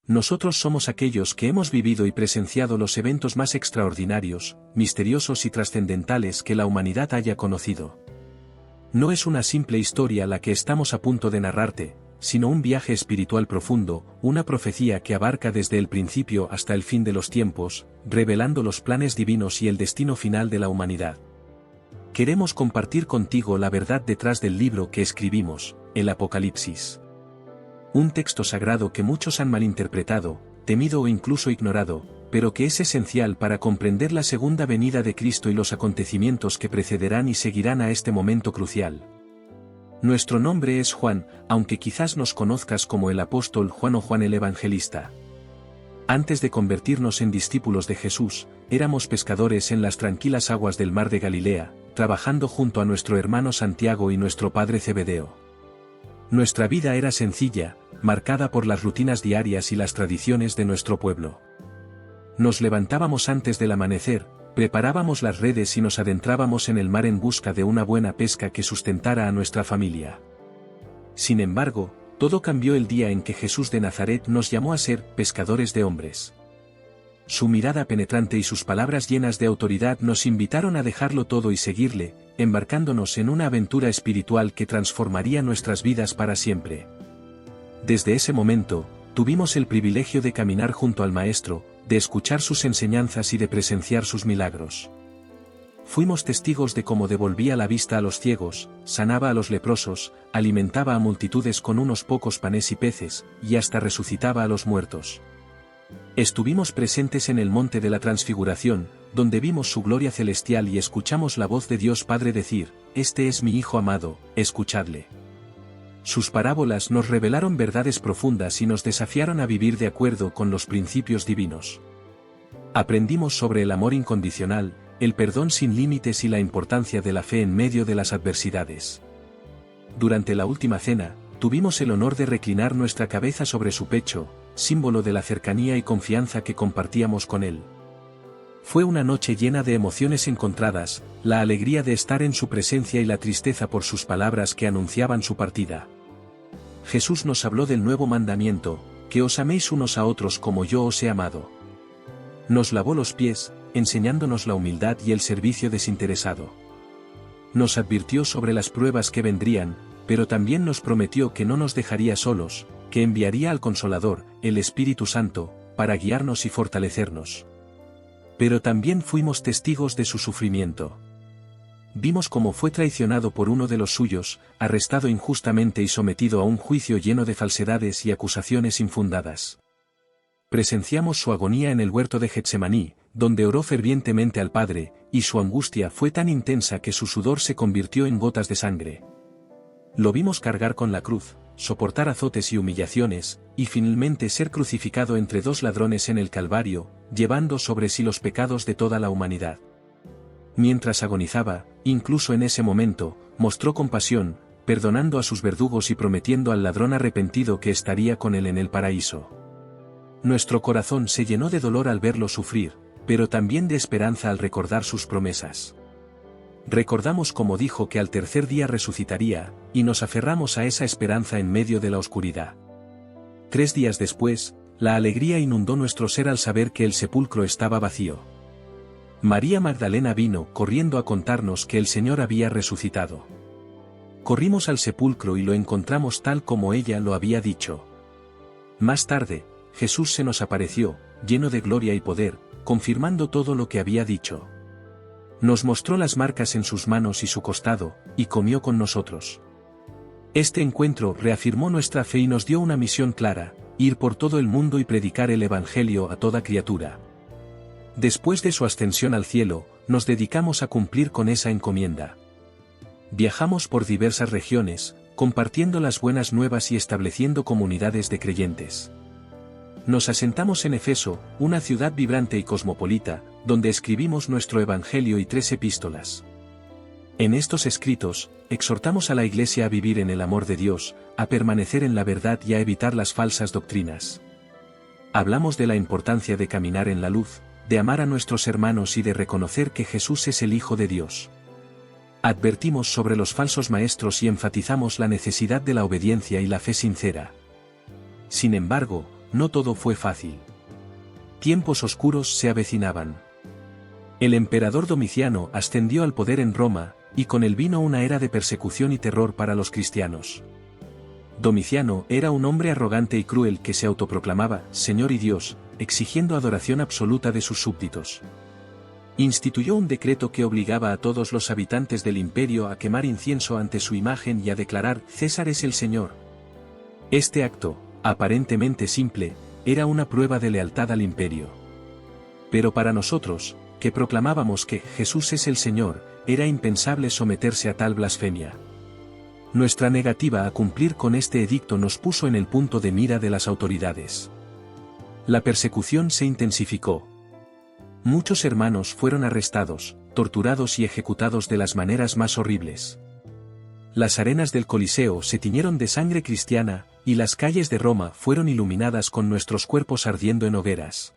Nosotros somos aquellos que hemos vivido y presenciado los eventos más extraordinarios, misteriosos y trascendentales que la humanidad haya conocido. No es una simple historia la que estamos a punto de narrarte, sino un viaje espiritual profundo, una profecía que abarca desde el principio hasta el fin de los tiempos, revelando los planes divinos y el destino final de la humanidad. Queremos compartir contigo la verdad detrás del libro que escribimos, el Apocalipsis. Un texto sagrado que muchos han malinterpretado, temido o incluso ignorado, pero que es esencial para comprender la segunda venida de Cristo y los acontecimientos que precederán y seguirán a este momento crucial. Nuestro nombre es Juan, aunque quizás nos conozcas como el apóstol Juan o Juan el Evangelista. Antes de convertirnos en discípulos de Jesús, éramos pescadores en las tranquilas aguas del mar de Galilea, trabajando junto a nuestro hermano Santiago y nuestro padre Zebedeo. Nuestra vida era sencilla, marcada por las rutinas diarias y las tradiciones de nuestro pueblo. Nos levantábamos antes del amanecer, preparábamos las redes y nos adentrábamos en el mar en busca de una buena pesca que sustentara a nuestra familia. Sin embargo, todo cambió el día en que Jesús de Nazaret nos llamó a ser pescadores de hombres. Su mirada penetrante y sus palabras llenas de autoridad nos invitaron a dejarlo todo y seguirle, embarcándonos en una aventura espiritual que transformaría nuestras vidas para siempre. Desde ese momento, tuvimos el privilegio de caminar junto al Maestro, de escuchar sus enseñanzas y de presenciar sus milagros. Fuimos testigos de cómo devolvía la vista a los ciegos, sanaba a los leprosos, alimentaba a multitudes con unos pocos panes y peces, y hasta resucitaba a los muertos. Estuvimos presentes en el monte de la Transfiguración, donde vimos su gloria celestial y escuchamos la voz de Dios Padre decir: «Este es mi Hijo amado, escuchadle». Sus parábolas nos revelaron verdades profundas y nos desafiaron a vivir de acuerdo con los principios divinos. Aprendimos sobre el amor incondicional, el perdón sin límites y la importancia de la fe en medio de las adversidades. Durante la última cena, tuvimos el honor de reclinar nuestra cabeza sobre su pecho, símbolo de la cercanía y confianza que compartíamos con él. Fue una noche llena de emociones encontradas, la alegría de estar en su presencia y la tristeza por sus palabras que anunciaban su partida. Jesús nos habló del nuevo mandamiento: que os améis unos a otros como yo os he amado. Nos lavó los pies, enseñándonos la humildad y el servicio desinteresado. Nos advirtió sobre las pruebas que vendrían, pero también nos prometió que no nos dejaría solos, que enviaría al Consolador, el Espíritu Santo, para guiarnos y fortalecernos. Pero también fuimos testigos de su sufrimiento. Vimos cómo fue traicionado por uno de los suyos, arrestado injustamente y sometido a un juicio lleno de falsedades y acusaciones infundadas. Presenciamos su agonía en el huerto de Getsemaní, donde oró fervientemente al Padre, y su angustia fue tan intensa que su sudor se convirtió en gotas de sangre. Lo vimos cargar con la cruz, soportar azotes y humillaciones, y finalmente ser crucificado entre dos ladrones en el Calvario, llevando sobre sí los pecados de toda la humanidad. Mientras agonizaba, incluso en ese momento, mostró compasión, perdonando a sus verdugos y prometiendo al ladrón arrepentido que estaría con él en el paraíso. Nuestro corazón se llenó de dolor al verlo sufrir, pero también de esperanza al recordar sus promesas. Recordamos cómo dijo que al tercer día resucitaría, y nos aferramos a esa esperanza en medio de la oscuridad. 3 días después, la alegría inundó nuestro ser al saber que el sepulcro estaba vacío. María Magdalena vino corriendo a contarnos que el Señor había resucitado. Corrimos al sepulcro y lo encontramos tal como ella lo había dicho. Más tarde, Jesús se nos apareció, lleno de gloria y poder, confirmando todo lo que había dicho. Nos mostró las marcas en sus manos y su costado, y comió con nosotros. Este encuentro reafirmó nuestra fe y nos dio una misión clara: ir por todo el mundo y predicar el Evangelio a toda criatura. Después de su ascensión al cielo, nos dedicamos a cumplir con esa encomienda. Viajamos por diversas regiones, compartiendo las buenas nuevas y estableciendo comunidades de creyentes. Nos asentamos en Efeso, una ciudad vibrante y cosmopolita, donde escribimos nuestro Evangelio y 3 epístolas. En estos escritos, exhortamos a la Iglesia a vivir en el amor de Dios, a permanecer en la verdad y a evitar las falsas doctrinas. Hablamos de la importancia de caminar en la luz, de amar a nuestros hermanos y de reconocer que Jesús es el Hijo de Dios. Advertimos sobre los falsos maestros y enfatizamos la necesidad de la obediencia y la fe sincera. Sin embargo, no todo fue fácil. Tiempos oscuros se avecinaban. El emperador Domiciano ascendió al poder en Roma, y con él vino una era de persecución y terror para los cristianos. Domiciano era un hombre arrogante y cruel que se autoproclamaba Señor y Dios, exigiendo adoración absoluta de sus súbditos. Instituyó un decreto que obligaba a todos los habitantes del imperio a quemar incienso ante su imagen y a declarar César es el Señor. Este acto, aparentemente simple, era una prueba de lealtad al imperio. Pero para nosotros, que proclamábamos que Jesús es el Señor, era impensable someterse a tal blasfemia. Nuestra negativa a cumplir con este edicto nos puso en el punto de mira de las autoridades. La persecución se intensificó. Muchos hermanos fueron arrestados, torturados y ejecutados de las maneras más horribles. Las arenas del Coliseo se tiñeron de sangre cristiana, y las calles de Roma fueron iluminadas con nuestros cuerpos ardiendo en hogueras.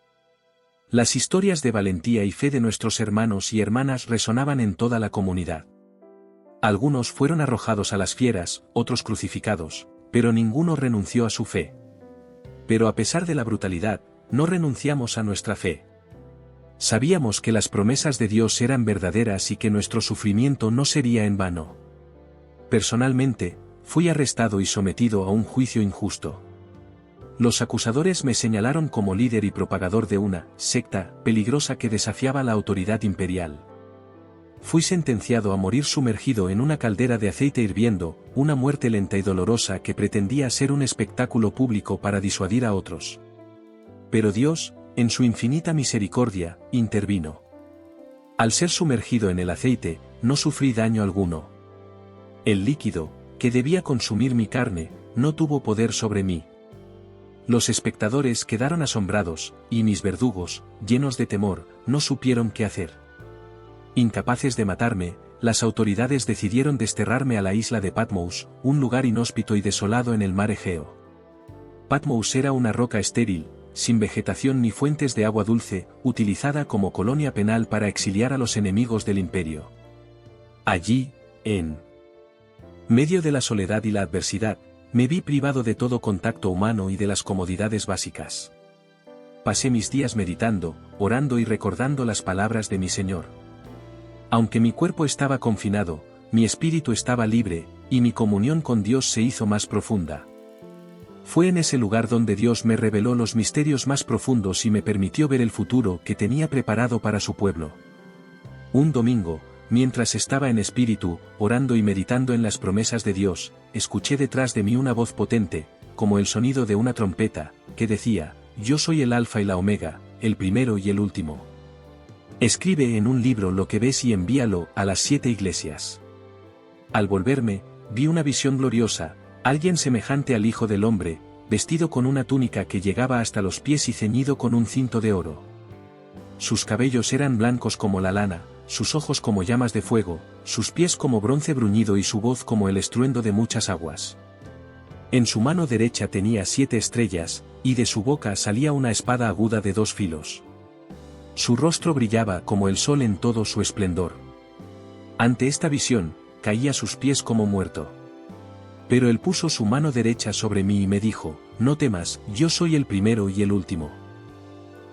Las historias de valentía y fe de nuestros hermanos y hermanas resonaban en toda la comunidad. Algunos fueron arrojados a las fieras, otros crucificados, pero ninguno renunció a su fe. Pero a pesar de la brutalidad, no renunciamos a nuestra fe. Sabíamos que las promesas de Dios eran verdaderas y que nuestro sufrimiento no sería en vano. Personalmente, fui arrestado y sometido a un juicio injusto. Los acusadores me señalaron como líder y propagador de una secta peligrosa que desafiaba la autoridad imperial. Fui sentenciado a morir sumergido en una caldera de aceite hirviendo, una muerte lenta y dolorosa que pretendía ser un espectáculo público para disuadir a otros. Pero Dios, en su infinita misericordia, intervino. Al ser sumergido en el aceite, no sufrí daño alguno. El líquido, que debía consumir mi carne, no tuvo poder sobre mí. Los espectadores quedaron asombrados, y mis verdugos, llenos de temor, no supieron qué hacer. Incapaces de matarme, las autoridades decidieron desterrarme a la isla de Patmos, un lugar inhóspito y desolado en el mar Egeo. Patmos era una roca estéril, sin vegetación ni fuentes de agua dulce, utilizada como colonia penal para exiliar a los enemigos del imperio. Allí, en medio de la soledad y la adversidad, me vi privado de todo contacto humano y de las comodidades básicas. Pasé mis días meditando, orando y recordando las palabras de mi Señor. Aunque mi cuerpo estaba confinado, mi espíritu estaba libre, y mi comunión con Dios se hizo más profunda. Fue en ese lugar donde Dios me reveló los misterios más profundos y me permitió ver el futuro que tenía preparado para su pueblo. Un domingo, mientras estaba en espíritu, orando y meditando en las promesas de Dios, escuché detrás de mí una voz potente, como el sonido de una trompeta, que decía, Yo soy el Alfa y la Omega, el primero y el último. Escribe en un libro lo que ves y envíalo a las 7 iglesias. Al volverme, vi una visión gloriosa, alguien semejante al Hijo del Hombre, vestido con una túnica que llegaba hasta los pies y ceñido con un cinto de oro. Sus cabellos eran blancos como la lana, sus ojos como llamas de fuego, sus pies como bronce bruñido y su voz como el estruendo de muchas aguas. En su mano derecha tenía 7 estrellas, y de su boca salía una espada aguda de 2 filos. Su rostro brillaba como el sol en todo su esplendor. Ante esta visión, caí a sus pies como muerto. Pero él puso su mano derecha sobre mí y me dijo, No temas, yo soy el primero y el último.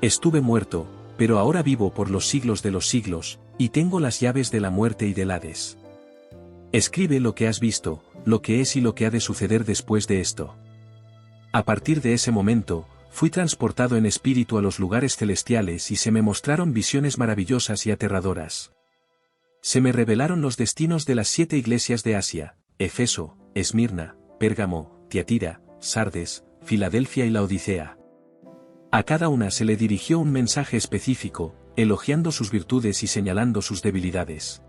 Estuve muerto, pero ahora vivo por los siglos de los siglos, y tengo las llaves de la muerte y del Hades. Escribe lo que has visto, lo que es y lo que ha de suceder después de esto. A partir de ese momento, fui transportado en espíritu a los lugares celestiales y se me mostraron visiones maravillosas y aterradoras. Se me revelaron los destinos de las 7 iglesias de Asia, Efeso, Esmirna, Pérgamo, Tiatira, Sardes, Filadelfia y Laodicea. A cada una se le dirigió un mensaje específico, elogiando sus virtudes y señalando sus debilidades.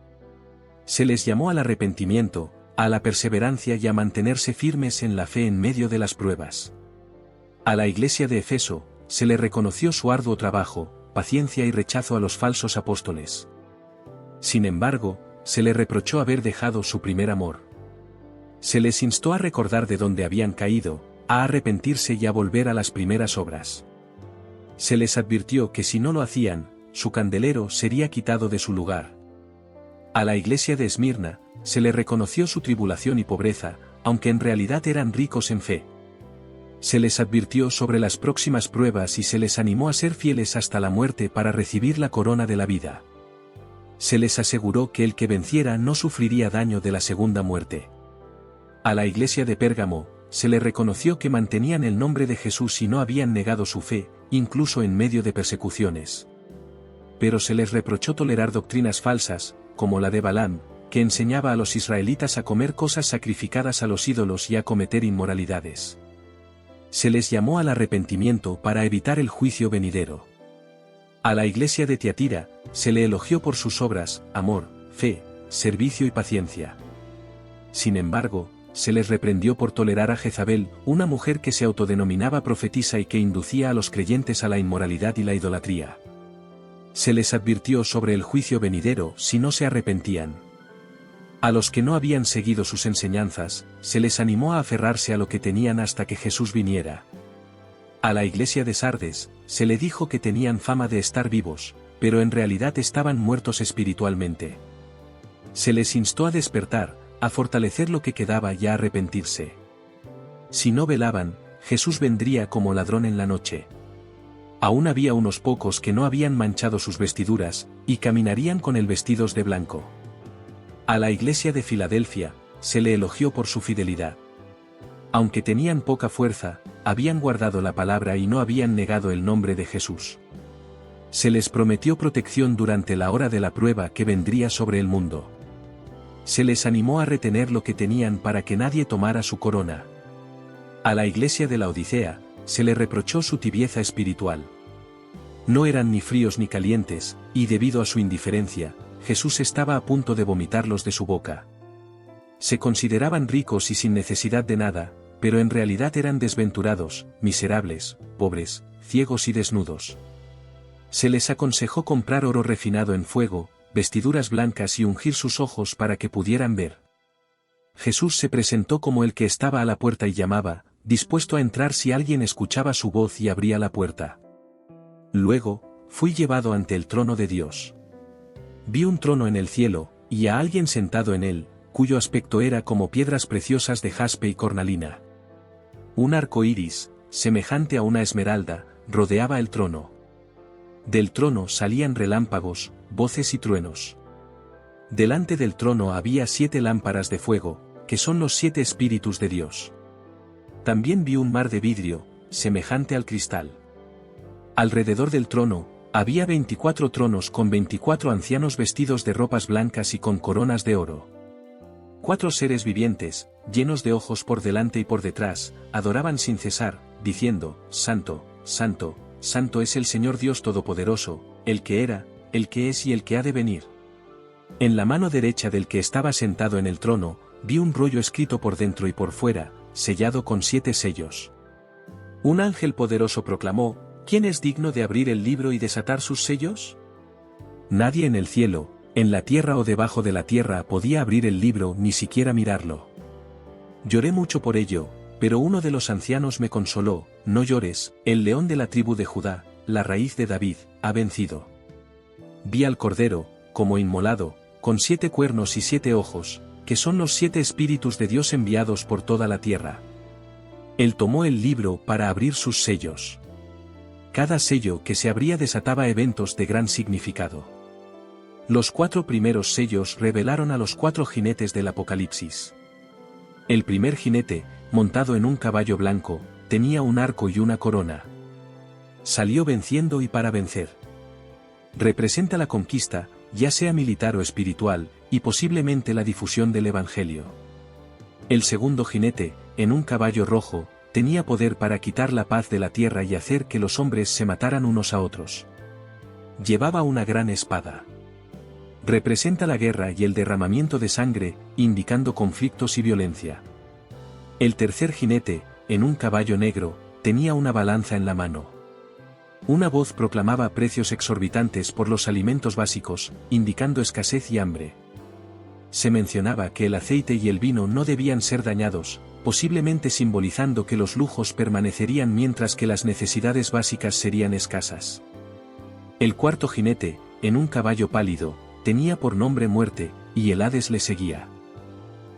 Se les llamó al arrepentimiento, a la perseverancia y a mantenerse firmes en la fe en medio de las pruebas. A la iglesia de Efeso, se le reconoció su arduo trabajo, paciencia y rechazo a los falsos apóstoles. Sin embargo, se le reprochó haber dejado su primer amor. Se les instó a recordar de dónde habían caído, a arrepentirse y a volver a las primeras obras. Se les advirtió que si no lo hacían, su candelero sería quitado de su lugar. A la iglesia de Esmirna, se le reconoció su tribulación y pobreza, aunque en realidad eran ricos en fe. Se les advirtió sobre las próximas pruebas y se les animó a ser fieles hasta la muerte para recibir la corona de la vida. Se les aseguró que el que venciera no sufriría daño de la segunda muerte. A la iglesia de Pérgamo, se le reconoció que mantenían el nombre de Jesús y no habían negado su fe, incluso en medio de persecuciones. Pero se les reprochó tolerar doctrinas falsas, como la de Balaam, que enseñaba a los israelitas a comer cosas sacrificadas a los ídolos y a cometer inmoralidades. Se les llamó al arrepentimiento para evitar el juicio venidero. A la iglesia de Tiatira, se le elogió por sus obras, amor, fe, servicio y paciencia. Sin embargo, se les reprendió por tolerar a Jezabel, una mujer que se autodenominaba profetisa y que inducía a los creyentes a la inmoralidad y la idolatría. Se les advirtió sobre el juicio venidero si no se arrepentían. A los que no habían seguido sus enseñanzas, se les animó a aferrarse a lo que tenían hasta que Jesús viniera. A la iglesia de Sardes, se le dijo que tenían fama de estar vivos, pero en realidad estaban muertos espiritualmente. Se les instó a despertar, a fortalecer lo que quedaba y a arrepentirse. Si no velaban, Jesús vendría como ladrón en la noche. Aún había unos pocos que no habían manchado sus vestiduras, y caminarían con el vestidos de blanco. A la iglesia de Filadelfia, se le elogió por su fidelidad. Aunque tenían poca fuerza, habían guardado la palabra y no habían negado el nombre de Jesús. Se les prometió protección durante la hora de la prueba que vendría sobre el mundo. Se les animó a retener lo que tenían para que nadie tomara su corona. A la iglesia de la Odisea, se le reprochó su tibieza espiritual. No eran ni fríos ni calientes, y debido a su indiferencia, Jesús estaba a punto de vomitarlos de su boca. Se consideraban ricos y sin necesidad de nada, pero en realidad eran desventurados, miserables, pobres, ciegos y desnudos. Se les aconsejó comprar oro refinado en fuego, vestiduras blancas y ungir sus ojos para que pudieran ver. Jesús se presentó como el que estaba a la puerta y llamaba, dispuesto a entrar si alguien escuchaba su voz y abría la puerta. Luego, fui llevado ante el trono de Dios. Vi un trono en el cielo, y a alguien sentado en él, cuyo aspecto era como piedras preciosas de jaspe y cornalina. Un arco iris, semejante a una esmeralda, rodeaba el trono. Del trono salían relámpagos, voces y truenos. Delante del trono había 7 lámparas de fuego, que son los 7 espíritus de Dios. También vi un mar de vidrio, semejante al cristal. Alrededor del trono, había 24 tronos con 24 ancianos vestidos de ropas blancas y con coronas de oro. 4 seres vivientes, llenos de ojos por delante y por detrás, adoraban sin cesar, diciendo, Santo, Santo, Santo es el Señor Dios Todopoderoso, el que era, el que es y el que ha de venir. En la mano derecha del que estaba sentado en el trono, vi un rollo escrito por dentro y por fuera, sellado con 7 sellos. Un ángel poderoso proclamó, ¿quién es digno de abrir el libro y desatar sus sellos? Nadie en el cielo, en la tierra o debajo de la tierra podía abrir el libro ni siquiera mirarlo. Lloré mucho por ello, pero uno de los ancianos me consoló, no llores, el león de la tribu de Judá, la raíz de David, ha vencido. Vi al Cordero, como inmolado, con 7 cuernos y 7 ojos, que son los 7 espíritus de Dios enviados por toda la tierra. Él tomó el libro para abrir sus sellos. Cada sello que se abría desataba eventos de gran significado. Los 4 primeros sellos revelaron a los 4 jinetes del Apocalipsis. El primer jinete, montado en un caballo blanco, tenía un arco y una corona. Salió venciendo y para vencer. Representa la conquista, ya sea militar o espiritual, y posiblemente la difusión del Evangelio. El segundo jinete, en un caballo rojo, tenía poder para quitar la paz de la tierra y hacer que los hombres se mataran unos a otros. Llevaba una gran espada. Representa la guerra y el derramamiento de sangre, indicando conflictos y violencia. El tercer jinete, en un caballo negro, tenía una balanza en la mano. Una voz proclamaba precios exorbitantes por los alimentos básicos, indicando escasez y hambre. Se mencionaba que el aceite y el vino no debían ser dañados, posiblemente simbolizando que los lujos permanecerían mientras que las necesidades básicas serían escasas. El cuarto jinete, en un caballo pálido, tenía por nombre Muerte, y el Hades le seguía.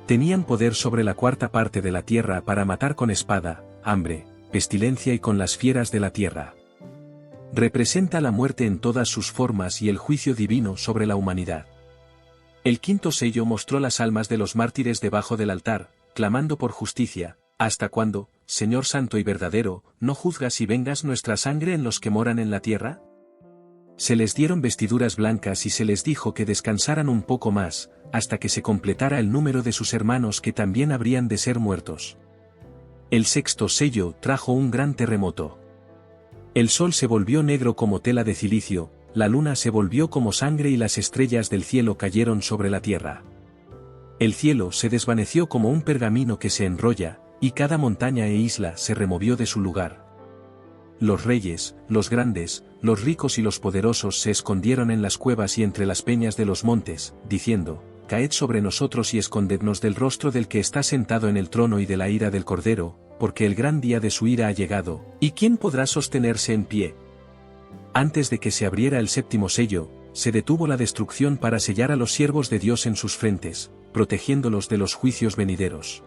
Tenían poder sobre la cuarta parte de la tierra para matar con espada, hambre, pestilencia y con las fieras de la tierra. Representa la muerte en todas sus formas y el juicio divino sobre la humanidad. El quinto sello mostró las almas de los mártires debajo del altar, clamando por justicia. ¿Hasta cuándo, Señor santo y verdadero, no juzgas y vengas nuestra sangre en los que moran en la tierra? Se les dieron vestiduras blancas y se les dijo que descansaran un poco más, hasta que se completara el número de sus hermanos que también habrían de ser muertos. El sexto sello trajo un gran terremoto. El sol se volvió negro como tela de cilicio, la luna se volvió como sangre y las estrellas del cielo cayeron sobre la tierra. El cielo se desvaneció como un pergamino que se enrolla, y cada montaña e isla se removió de su lugar. Los reyes, los grandes, los ricos y los poderosos se escondieron en las cuevas y entre las peñas de los montes, diciendo: Caed sobre nosotros y escondednos del rostro del que está sentado en el trono y de la ira del Cordero, porque el gran día de su ira ha llegado, ¿y quién podrá sostenerse en pie? Antes de que se abriera el séptimo sello, se detuvo la destrucción para sellar a los siervos de Dios en sus frentes, protegiéndolos de los juicios venideros.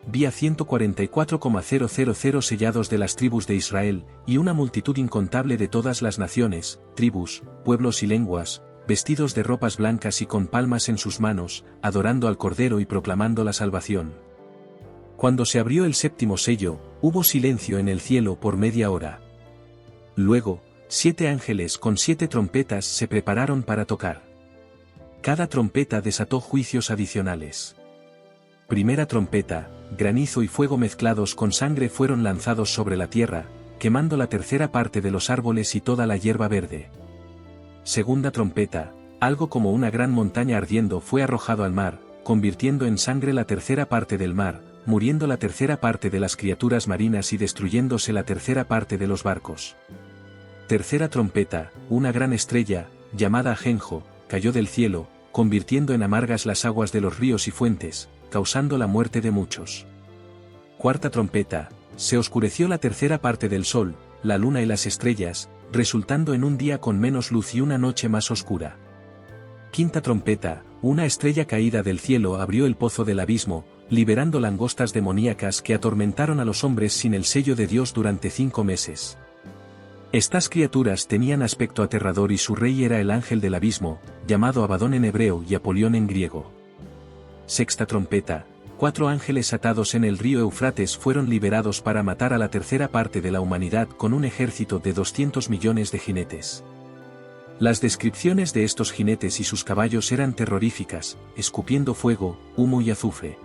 Vi a 144,000 sellados de las tribus de Israel, y una multitud incontable de todas las naciones, tribus, pueblos y lenguas, vestidos de ropas blancas y con palmas en sus manos, adorando al Cordero y proclamando la salvación. Cuando se abrió el séptimo sello, hubo silencio en el cielo por media hora. Luego, 7 ángeles con 7 trompetas se prepararon para tocar. Cada trompeta desató juicios adicionales. Primera trompeta, granizo y fuego mezclados con sangre fueron lanzados sobre la tierra, quemando la tercera parte de los árboles y toda la hierba verde. Segunda trompeta, algo como una gran montaña ardiendo fue arrojado al mar, convirtiendo en sangre la tercera parte del mar, muriendo la tercera parte de las criaturas marinas y destruyéndose la tercera parte de los barcos. Tercera trompeta, una gran estrella, llamada Ajenjo, cayó del cielo, convirtiendo en amargas las aguas de los ríos y fuentes, causando la muerte de muchos. Cuarta trompeta, se oscureció la tercera parte del sol, la luna y las estrellas, resultando en un día con menos luz y una noche más oscura. Quinta trompeta, una estrella caída del cielo abrió el pozo del abismo, liberando langostas demoníacas que atormentaron a los hombres sin el sello de Dios durante 5 meses. Estas criaturas tenían aspecto aterrador y su rey era el ángel del abismo, llamado Abadón en hebreo y Apolión en griego. Sexta trompeta, 4 ángeles atados en el río Eufrates fueron liberados para matar a la tercera parte de la humanidad con un ejército de 200 millones de jinetes. Las descripciones de estos jinetes y sus caballos eran terroríficas, escupiendo fuego, humo y azufre.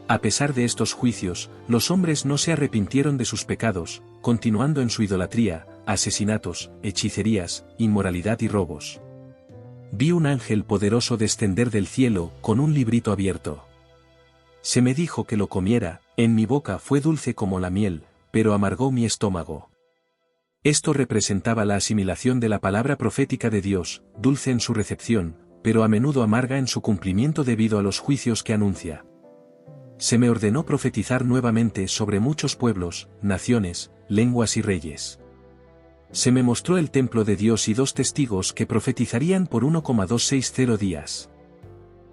A pesar de estos juicios, los hombres no se arrepintieron de sus pecados, continuando en su idolatría, asesinatos, hechicerías, inmoralidad y robos. Vi un ángel poderoso descender del cielo, con un librito abierto. Se me dijo que lo comiera, en mi boca fue dulce como la miel, pero amargó mi estómago. Esto representaba la asimilación de la palabra profética de Dios, dulce en su recepción, pero a menudo amarga en su cumplimiento debido a los juicios que anuncia. Se me ordenó profetizar nuevamente sobre muchos pueblos, naciones, lenguas y reyes. Se me mostró el templo de Dios y 2 testigos que profetizarían por 1,260 días.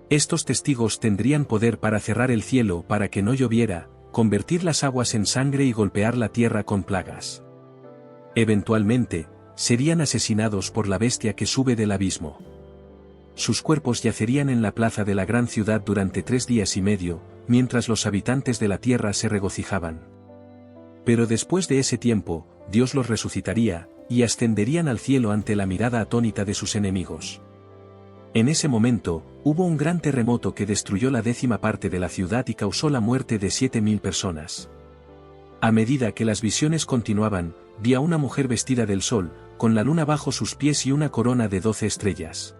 Estos testigos tendrían poder para cerrar el cielo para que no lloviera, convertir las aguas en sangre y golpear la tierra con plagas. Eventualmente, serían asesinados por la bestia que sube del abismo. Sus cuerpos yacerían en la plaza de la gran ciudad durante 3 días y medio, mientras los habitantes de la tierra se regocijaban. Pero después de ese tiempo, Dios los resucitaría, y ascenderían al cielo ante la mirada atónita de sus enemigos. En ese momento, hubo un gran terremoto que destruyó la 10ª parte de la ciudad y causó la muerte de 7.000 personas. A medida que las visiones continuaban, vi a una mujer vestida del sol, con la luna bajo sus pies y una corona de 12 estrellas.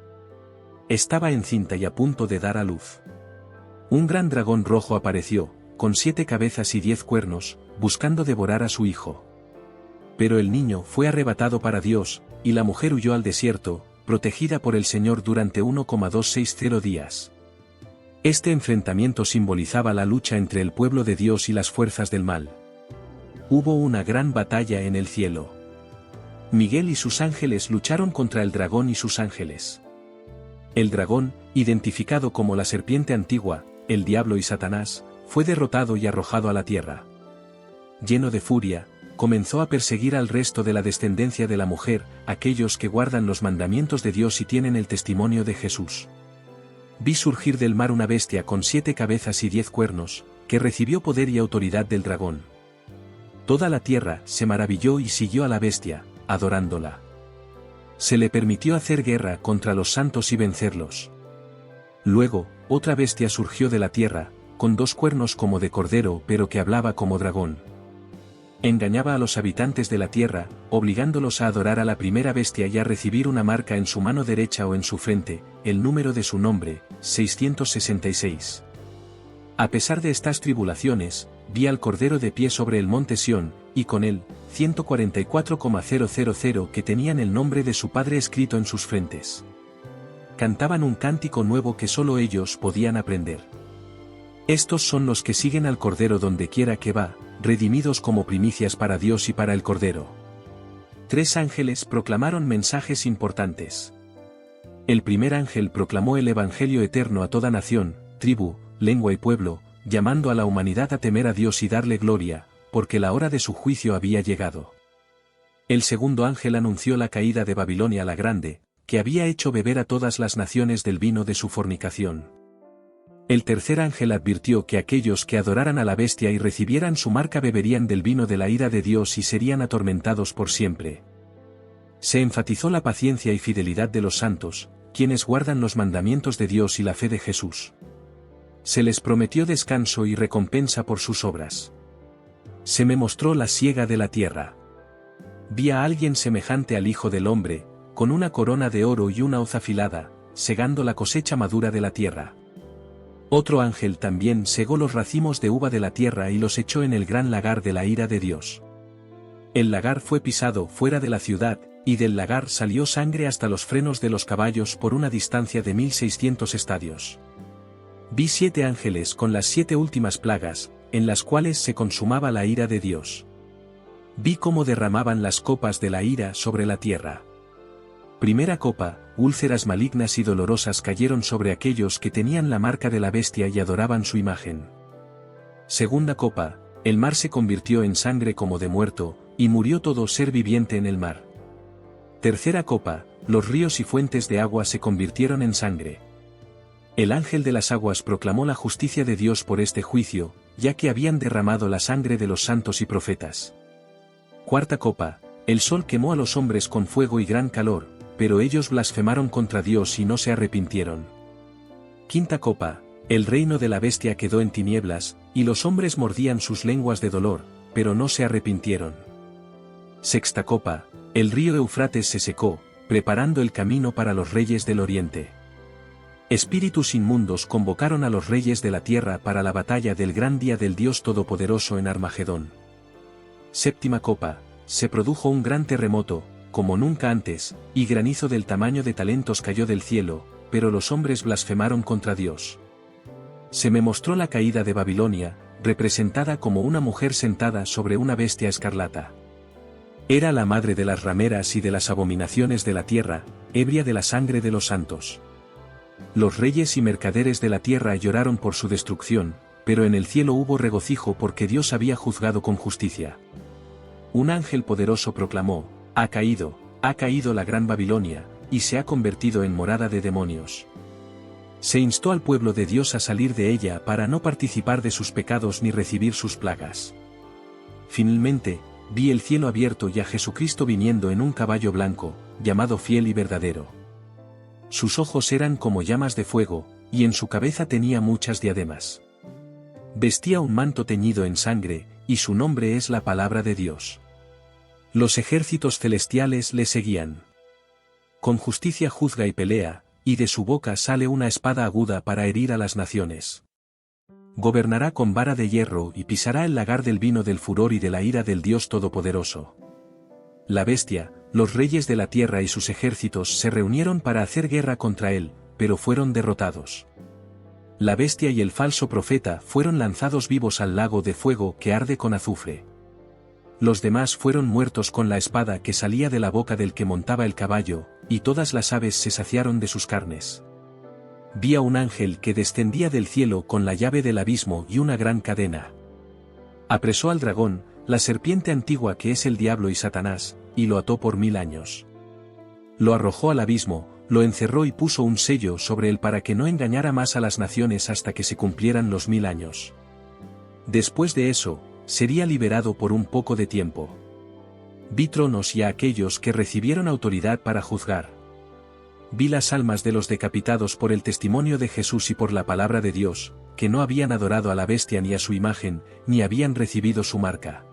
Estaba encinta y a punto de dar a luz. Un gran dragón rojo apareció, con 7 cabezas y 10 cuernos, buscando devorar a su hijo. Pero el niño fue arrebatado para Dios, y la mujer huyó al desierto, protegida por el Señor durante 1,260 días. Este enfrentamiento simbolizaba la lucha entre el pueblo de Dios y las fuerzas del mal. Hubo una gran batalla en el cielo. Miguel y sus ángeles lucharon contra el dragón y sus ángeles. El dragón, identificado como la serpiente antigua, el diablo y Satanás, fue derrotado y arrojado a la tierra. lleno de furia, comenzó a perseguir al resto de la descendencia de la mujer, aquellos que guardan los mandamientos de Dios y tienen el testimonio de Jesús. Vi surgir del mar una bestia con 7 cabezas y 10 cuernos, que recibió poder y autoridad del dragón. Toda la tierra se maravilló y siguió a la bestia, adorándola. Se le permitió hacer guerra contra los santos y vencerlos. Luego, otra bestia surgió de la tierra, con 2 cuernos como de cordero pero que hablaba como dragón. Engañaba a los habitantes de la tierra, obligándolos a adorar a la primera bestia y a recibir una marca en su mano derecha o en su frente, el número de su nombre, 666. A pesar de estas tribulaciones, vi al Cordero de pie sobre el monte Sión, y con él, 144,000 que tenían el nombre de su Padre escrito en sus frentes. Cantaban un cántico nuevo que solo ellos podían aprender. Estos son los que siguen al Cordero donde quiera que va, redimidos como primicias para Dios y para el Cordero. 3 ángeles proclamaron mensajes importantes. El primer ángel proclamó el Evangelio eterno a toda nación, tribu, lengua y pueblo, llamando a la humanidad a temer a Dios y darle gloria, porque la hora de su juicio había llegado. El segundo ángel anunció la caída de Babilonia la Grande, que había hecho beber a todas las naciones del vino de su fornicación. El tercer ángel advirtió que aquellos que adoraran a la bestia y recibieran su marca beberían del vino de la ira de Dios y serían atormentados por siempre. Se enfatizó la paciencia y fidelidad de los santos, quienes guardan los mandamientos de Dios y la fe de Jesús. Se les prometió descanso y recompensa por sus obras. Se me mostró la siega de la tierra. Vi a alguien semejante al Hijo del Hombre, con una corona de oro y una hoz afilada, segando la cosecha madura de la tierra. Otro ángel también segó los racimos de uva de la tierra y los echó en el gran lagar de la ira de Dios. El lagar fue pisado fuera de la ciudad, y del lagar salió sangre hasta los frenos de los caballos por una distancia de 1600 estadios. Vi 7 ángeles con las 7 últimas plagas, en las cuales se consumaba la ira de Dios. Vi cómo derramaban las copas de la ira sobre la tierra. Primera copa, úlceras malignas y dolorosas cayeron sobre aquellos que tenían la marca de la bestia y adoraban su imagen. Segunda copa, el mar se convirtió en sangre como de muerto, y murió todo ser viviente en el mar. Tercera copa, los ríos y fuentes de agua se convirtieron en sangre. El ángel de las aguas proclamó la justicia de Dios por este juicio, ya que habían derramado la sangre de los santos y profetas. Cuarta copa, el sol quemó a los hombres con fuego y gran calor, pero ellos blasfemaron contra Dios y no se arrepintieron. Quinta copa, el reino de la bestia quedó en tinieblas, y los hombres mordían sus lenguas de dolor, pero no se arrepintieron. Sexta copa, el río Eufrates se secó, preparando el camino para los reyes del oriente. Espíritus inmundos convocaron a los reyes de la tierra para la batalla del gran día del Dios Todopoderoso en Armagedón. Séptima copa, se produjo un gran terremoto, como nunca antes, y granizo del tamaño de talentos cayó del cielo, pero los hombres blasfemaron contra Dios. Se me mostró la caída de Babilonia, representada como una mujer sentada sobre una bestia escarlata. Era la madre de las rameras y de las abominaciones de la tierra, ebria de la sangre de los santos. Los reyes y mercaderes de la tierra lloraron por su destrucción, pero en el cielo hubo regocijo porque Dios había juzgado con justicia. Un ángel poderoso proclamó: ha caído la gran Babilonia, y se ha convertido en morada de demonios. Se instó al pueblo de Dios a salir de ella para no participar de sus pecados ni recibir sus plagas. Finalmente, vi el cielo abierto y a Jesucristo viniendo en un caballo blanco, llamado Fiel y Verdadero. Sus ojos eran como llamas de fuego, y en su cabeza tenía muchas diademas. Vestía un manto teñido en sangre, y su nombre es la Palabra de Dios. Los ejércitos celestiales le seguían. Con justicia juzga y pelea, y de su boca sale una espada aguda para herir a las naciones. Gobernará con vara de hierro y pisará el lagar del vino del furor y de la ira del Dios Todopoderoso. La bestia, los reyes de la tierra y sus ejércitos se reunieron para hacer guerra contra él, pero fueron derrotados. La bestia y el falso profeta fueron lanzados vivos al lago de fuego que arde con azufre. Los demás fueron muertos con la espada que salía de la boca del que montaba el caballo, y todas las aves se saciaron de sus carnes. Vi a un ángel que descendía del cielo con la llave del abismo y una gran cadena. Apresó al dragón, la serpiente antigua que es el diablo y Satanás, y lo ató por 1000 años. Lo arrojó al abismo, lo encerró y puso un sello sobre él para que no engañara más a las naciones hasta que se cumplieran los 1000 años. Después de eso, sería liberado por un poco de tiempo. Vi tronos y a aquellos que recibieron autoridad para juzgar. Vi las almas de los decapitados por el testimonio de Jesús y por la palabra de Dios, que no habían adorado a la bestia ni a su imagen, ni habían recibido su marca.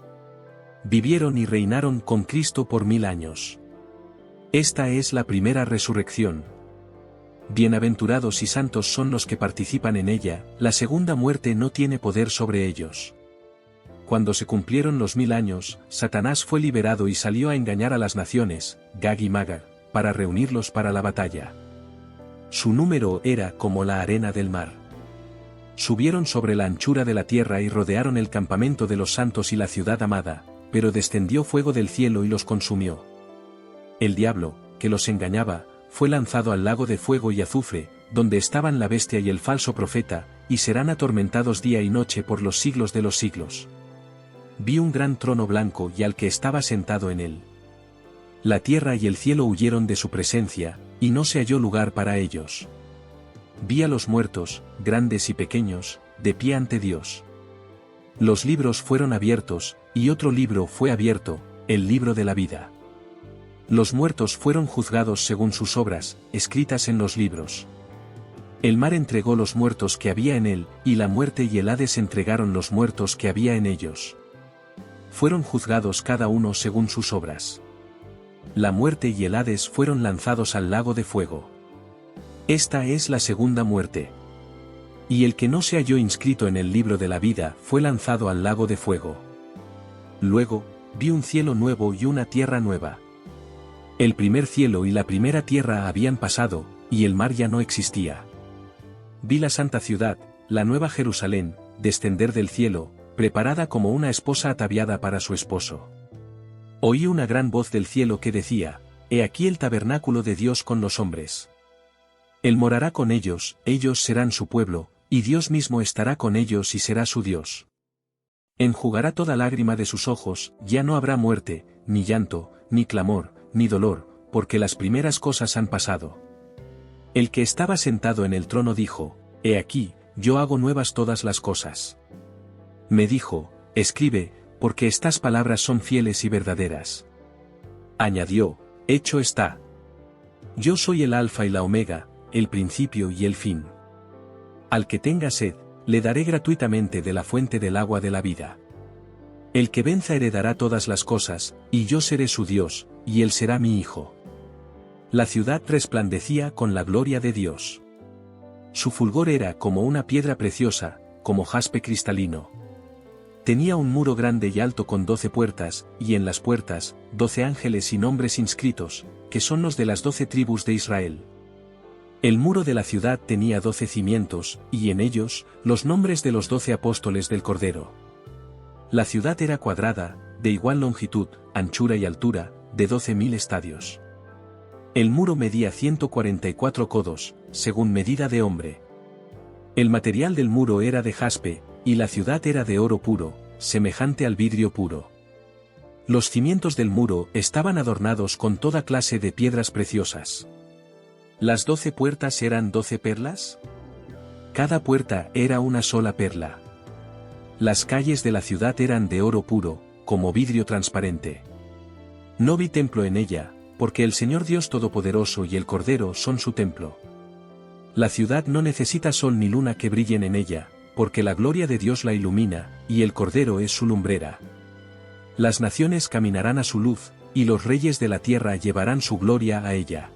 Vivieron y reinaron con Cristo por 1000 años. Esta es la primera resurrección. Bienaventurados y santos son los que participan en ella, la segunda muerte no tiene poder sobre ellos. Cuando se cumplieron los 1000 años, Satanás fue liberado y salió a engañar a las naciones, Gag y Magog, para reunirlos para la batalla. Su número era como la arena del mar. Subieron sobre la anchura de la tierra y rodearon el campamento de los santos y la ciudad amada, pero descendió fuego del cielo y los consumió. El diablo, que los engañaba, fue lanzado al lago de fuego y azufre, donde estaban la bestia y el falso profeta, y serán atormentados día y noche por los siglos de los siglos. Vi un gran trono blanco y al que estaba sentado en él. La tierra y el cielo huyeron de su presencia, y no se halló lugar para ellos. Vi a los muertos, grandes y pequeños, de pie ante Dios. Los libros fueron abiertos, y otro libro fue abierto, el libro de la vida. Los muertos fueron juzgados según sus obras, escritas en los libros. El mar entregó los muertos que había en él, y la muerte y el Hades entregaron los muertos que había en ellos. Fueron juzgados cada uno según sus obras. La muerte y el Hades fueron lanzados al lago de fuego. Esta es la segunda muerte. Y el que no se halló inscrito en el libro de la vida fue lanzado al lago de fuego. Luego, vi un cielo nuevo y una tierra nueva. El primer cielo y la primera tierra habían pasado, y el mar ya no existía. Vi la santa ciudad, la nueva Jerusalén, descender del cielo, preparada como una esposa ataviada para su esposo. Oí una gran voz del cielo que decía: He aquí el tabernáculo de Dios con los hombres. Él morará con ellos, ellos serán su pueblo, y Dios mismo estará con ellos y será su Dios. Enjugará toda lágrima de sus ojos, ya no habrá muerte, ni llanto, ni clamor, ni dolor, porque las primeras cosas han pasado. El que estaba sentado en el trono dijo: He aquí, yo hago nuevas todas las cosas. Me dijo: Escribe, porque estas palabras son fieles y verdaderas. Añadió: Hecho está. Yo soy el Alfa y la Omega, el principio y el fin. Al que tenga sed, le daré gratuitamente de la fuente del agua de la vida. El que venza heredará todas las cosas, y yo seré su Dios, y él será mi hijo. La ciudad resplandecía con la gloria de Dios. Su fulgor era como una piedra preciosa, como jaspe cristalino. Tenía un muro grande y alto con 12 puertas, y en las puertas, 12 ángeles y nombres inscritos, que son los de las 12 tribus de Israel. El muro de la ciudad tenía 12 cimientos, y en ellos, los nombres de los 12 apóstoles del Cordero. La ciudad era cuadrada, de igual longitud, anchura y altura, de 12.000 estadios. El muro medía 144 codos, según medida de hombre. El material del muro era de jaspe, y la ciudad era de oro puro, semejante al vidrio puro. Los cimientos del muro estaban adornados con toda clase de piedras preciosas. ¿Las 12 puertas eran 12 perlas? Cada puerta era una sola perla. Las calles de la ciudad eran de oro puro, como vidrio transparente. No vi templo en ella, porque el Señor Dios Todopoderoso y el Cordero son su templo. La ciudad no necesita sol ni luna que brillen en ella, porque la gloria de Dios la ilumina, y el Cordero es su lumbrera. Las naciones caminarán a su luz, y los reyes de la tierra llevarán su gloria a ella.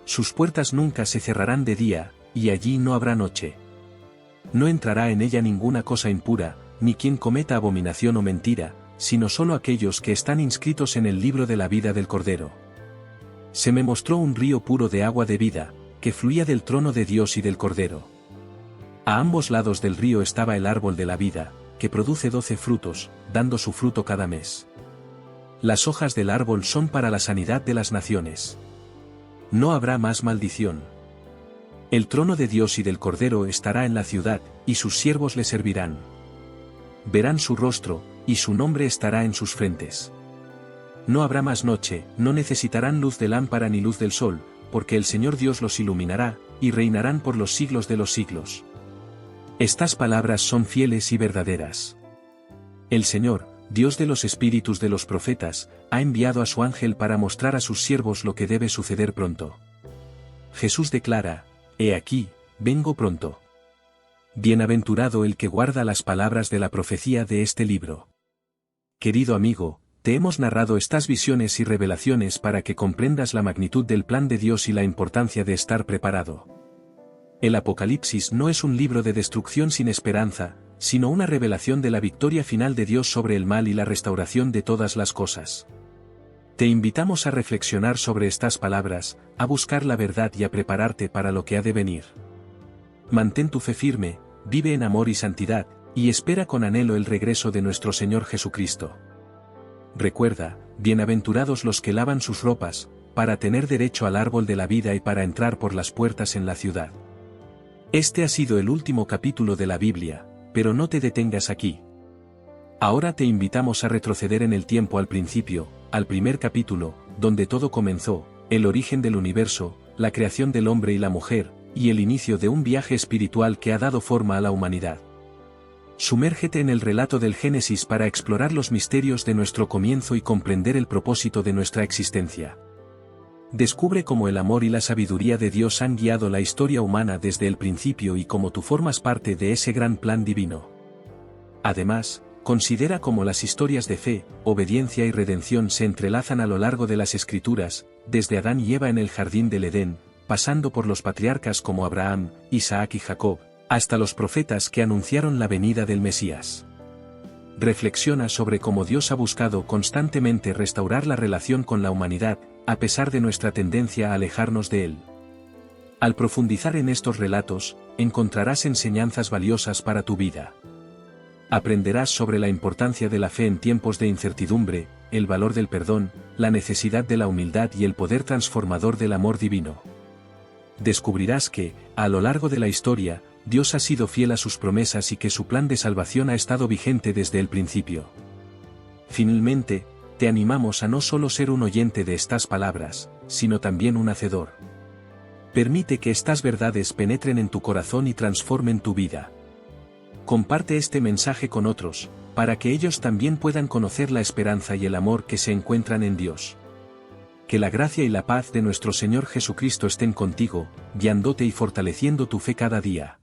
Sus puertas nunca se cerrarán de día, y allí no habrá noche. No entrará en ella ninguna cosa impura, ni quien cometa abominación o mentira, sino solo aquellos que están inscritos en el libro de la vida del Cordero. Se me mostró un río puro de agua de vida, que fluía del trono de Dios y del Cordero. A ambos lados del río estaba el árbol de la vida, que produce 12 frutos, dando su fruto cada mes. Las hojas del árbol son para la sanidad de las naciones. No habrá más maldición. El trono de Dios y del Cordero estará en la ciudad, y sus siervos le servirán. Verán su rostro, y su nombre estará en sus frentes. No habrá más noche, no necesitarán luz de lámpara ni luz del sol, porque el Señor Dios los iluminará, y reinarán por los siglos de los siglos. Estas palabras son fieles y verdaderas. El Señor, Dios de los espíritus de los profetas, ha enviado a su ángel para mostrar a sus siervos lo que debe suceder pronto. Jesús declara: He aquí, vengo pronto. Bienaventurado el que guarda las palabras de la profecía de este libro. Querido amigo, te hemos narrado estas visiones y revelaciones para que comprendas la magnitud del plan de Dios y la importancia de estar preparado. El Apocalipsis no es un libro de destrucción sin esperanza, sino una revelación de la victoria final de Dios sobre el mal y la restauración de todas las cosas. Te invitamos a reflexionar sobre estas palabras, a buscar la verdad y a prepararte para lo que ha de venir. Mantén tu fe firme, vive en amor y santidad, y espera con anhelo el regreso de nuestro Señor Jesucristo. Recuerda, bienaventurados los que lavan sus ropas, para tener derecho al árbol de la vida y para entrar por las puertas en la ciudad. Este ha sido el último capítulo de la Biblia, pero no te detengas aquí. Ahora te invitamos a retroceder en el tiempo al principio, al primer capítulo, donde todo comenzó, el origen del universo, la creación del hombre y la mujer, y el inicio de un viaje espiritual que ha dado forma a la humanidad. Sumérgete en el relato del Génesis para explorar los misterios de nuestro comienzo y comprender el propósito de nuestra existencia. Descubre cómo el amor y la sabiduría de Dios han guiado la historia humana desde el principio y cómo tú formas parte de ese gran plan divino. Además, considera cómo las historias de fe, obediencia y redención se entrelazan a lo largo de las Escrituras, desde Adán y Eva en el jardín del Edén, pasando por los patriarcas como Abraham, Isaac y Jacob, hasta los profetas que anunciaron la venida del Mesías. Reflexiona sobre cómo Dios ha buscado constantemente restaurar la relación con la humanidad, a pesar de nuestra tendencia a alejarnos de Él. Al profundizar en estos relatos, encontrarás enseñanzas valiosas para tu vida. Aprenderás sobre la importancia de la fe en tiempos de incertidumbre, el valor del perdón, la necesidad de la humildad y el poder transformador del amor divino. Descubrirás que, a lo largo de la historia, Dios ha sido fiel a sus promesas y que su plan de salvación ha estado vigente desde el principio. Finalmente, te animamos a no solo ser un oyente de estas palabras, sino también un hacedor. Permite que estas verdades penetren en tu corazón y transformen tu vida. Comparte este mensaje con otros, para que ellos también puedan conocer la esperanza y el amor que se encuentran en Dios. Que la gracia y la paz de nuestro Señor Jesucristo estén contigo, guiándote y fortaleciendo tu fe cada día.